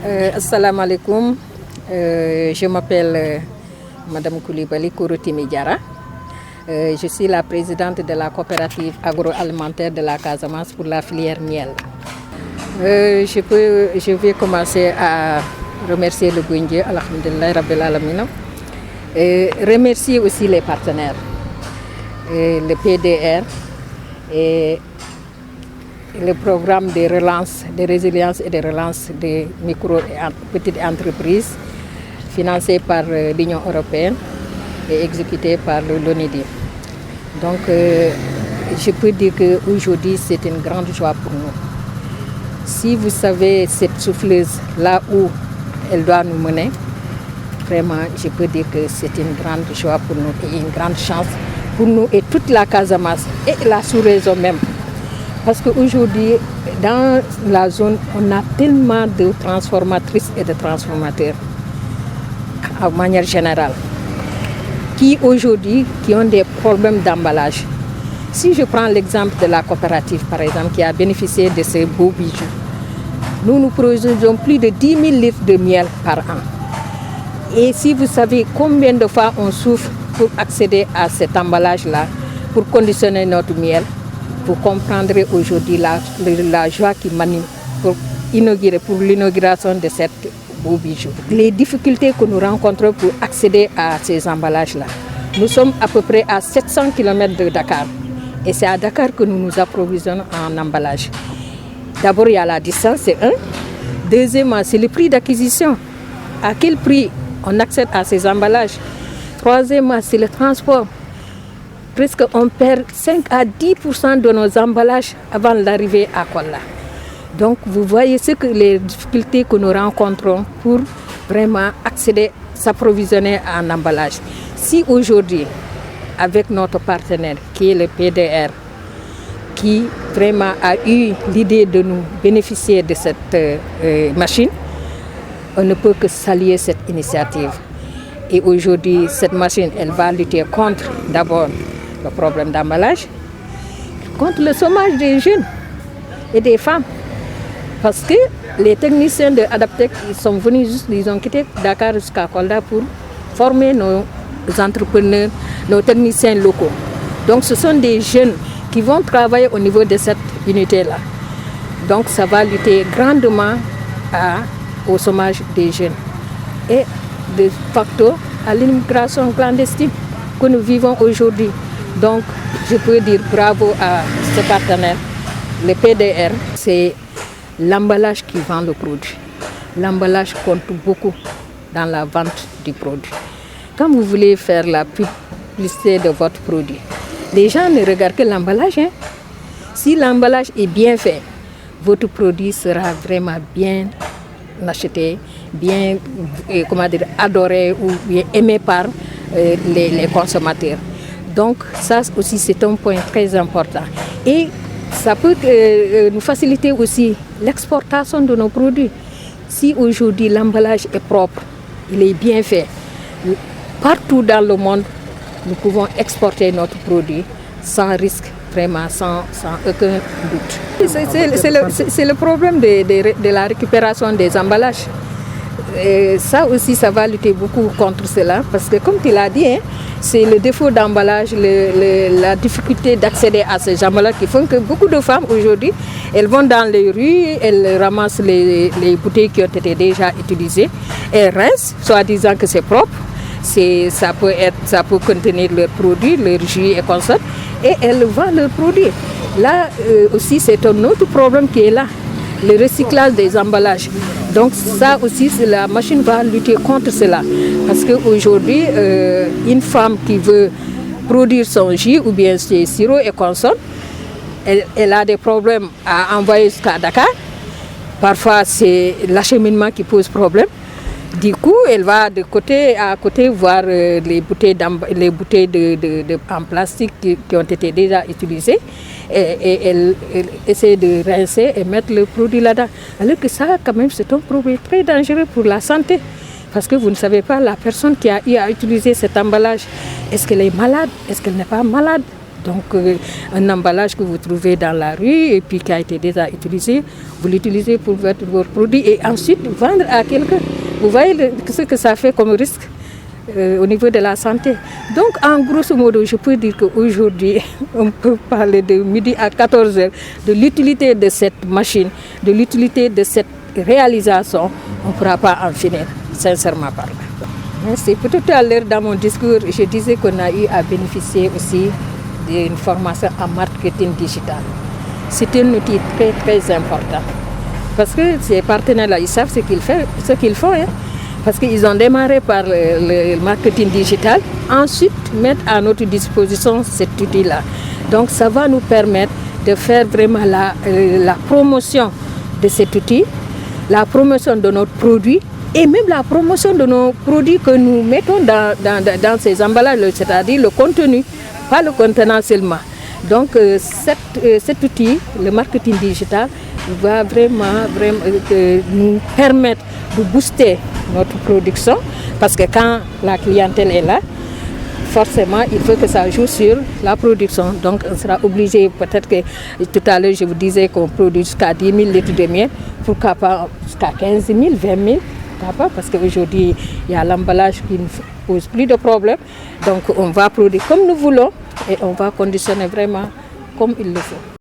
Assalamu alaikum. Je m'appelle Madame Koulibaly Kouroutimi Diarra. Je suis la présidente de la coopérative agroalimentaire de la Casamance pour la filière miel. Je vais commencer à remercier le bon Dieu, alhamdulillah rabbil alamin. Remercier aussi les partenaires, le PDR et le programme de relance, de résilience et de relance des micro et petites entreprises financé par l'Union européenne et exécuté par l'ONIDI. Donc, je peux dire qu'aujourd'hui, c'est une grande joie pour nous. Si vous savez cette souffleuse là où elle doit nous mener, vraiment, je peux dire que c'est une grande joie pour nous et une grande chance pour nous et toute la Casamance et la sous-région même. Parce qu'aujourd'hui, dans la zone, on a tellement de transformatrices et de transformateurs, en manière générale, qui aujourd'hui ont des problèmes d'emballage. Si je prends l'exemple de la coopérative, par exemple, qui a bénéficié de ces beaux bijoux, nous produisons plus de 10 000 litres de miel par an. Et si vous savez combien de fois on souffre pour accéder à cet emballage-là, pour conditionner notre miel, vous comprendrez aujourd'hui la joie qui m'anime pour l'inauguration de cette beau bijou. Les difficultés que nous rencontrons pour accéder à ces emballages-là. Nous sommes à peu près à 700 km de Dakar. Et c'est à Dakar que nous nous approvisionnons en emballage. D'abord, il y a la distance, c'est un. Deuxièmement, c'est le prix d'acquisition. À quel prix on accède à ces emballages? Troisièmement, c'est le transport. Presque on perd 5 à 10% de nos emballages avant d'arriver à Kola. Donc vous voyez les difficultés que nous rencontrons pour vraiment accéder, s'approvisionner en emballage. Si aujourd'hui, avec notre partenaire qui est le PDR, qui vraiment a eu l'idée de nous bénéficier de cette machine, on ne peut que saluer cette initiative. Et aujourd'hui, cette machine, elle va lutter contre d'abord le problème d'emballage, contre le chômage des jeunes et des femmes. Parce que les techniciens de Adaptec, ils ont quitté Dakar jusqu'à Kolda pour former nos entrepreneurs, nos techniciens locaux. Donc ce sont des jeunes qui vont travailler au niveau de cette unité-là. Donc ça va lutter grandement au chômage des jeunes et de facto à l'immigration clandestine que nous vivons aujourd'hui. Donc, je peux dire bravo à ce partenaire, le PDR. C'est l'emballage qui vend le produit. L'emballage compte beaucoup dans la vente du produit. Quand vous voulez faire la publicité de votre produit, les gens ne regardent que l'emballage. Si l'emballage est bien fait, votre produit sera vraiment bien acheté, bien adoré ou bien aimé par les consommateurs. Donc ça aussi c'est un point très important. Et ça peut nous faciliter aussi l'exportation de nos produits. Si aujourd'hui l'emballage est propre, il est bien fait, partout dans le monde, nous pouvons exporter notre produit sans risque, vraiment sans aucun doute. C'est le problème de la récupération des emballages. Et ça aussi, ça va lutter beaucoup contre cela, parce que comme tu l'as dit, c'est le défaut d'emballage, la difficulté d'accéder à ces emballages qui font que beaucoup de femmes aujourd'hui, elles vont dans les rues, elles ramassent les bouteilles qui ont été déjà utilisées, elles rincent, soi-disant que c'est propre, ça peut contenir leurs produits, leurs jus et consorts, et elles vendent leurs produits. Là aussi, c'est un autre problème qui est là, le recyclage des emballages. Donc ça aussi, la machine va lutter contre cela. Parce qu'aujourd'hui, une femme qui veut produire son jus ou bien ses sirops et consorts, elle a des problèmes à envoyer jusqu'à Dakar. Parfois, c'est l'acheminement qui pose problème. Du coup, elle va de côté à côté voir les bouteilles en plastique qui ont été déjà utilisées. Et elle essaie de rincer et mettre le produit là-dedans. Alors que ça, quand même, c'est un produit très dangereux pour la santé. Parce que vous ne savez pas, la personne qui a eu à utiliser cet emballage, est-ce qu'elle est malade, est-ce qu'elle n'est pas malade? Donc un emballage que vous trouvez dans la rue et puis qui a été déjà utilisé, vous l'utilisez pour votre produit et ensuite vendre à quelqu'un. Vous voyez ce que ça fait comme risque au niveau de la santé. Donc en grosso modo, je peux dire qu'aujourd'hui, on peut parler de midi à 14h de l'utilité de cette machine, de l'utilité de cette réalisation. On ne pourra pas en finir, sincèrement parlant. Merci. Tout à l'heure dans mon discours, je disais qu'on a eu à bénéficier aussi d'une formation en marketing digital. C'est un outil très très important parce que ces partenaires-là, ils savent ce qu'ils font. Hein? Parce qu'ils ont démarré par le marketing digital, ensuite mettre à notre disposition cet outil-là. Donc ça va nous permettre de faire vraiment la promotion de cet outil, la promotion de notre produit et même la promotion de nos produits que nous mettons dans ces emballages, c'est-à-dire le contenu, pas le contenant seulement. Donc cet outil, le marketing digital, va vraiment nous permettre de booster notre production parce que quand la clientèle est là, forcément il faut que ça joue sur la production. Donc on sera obligé, peut-être que tout à l'heure je vous disais qu'on produit jusqu'à 10 000 litres de miel, pourquoi pas jusqu'à 15 000, 20 000, pourquoi pas, parce qu'aujourd'hui il y a l'emballage qui ne pose plus de problème. Donc on va produire comme nous voulons et on va conditionner vraiment comme il le faut.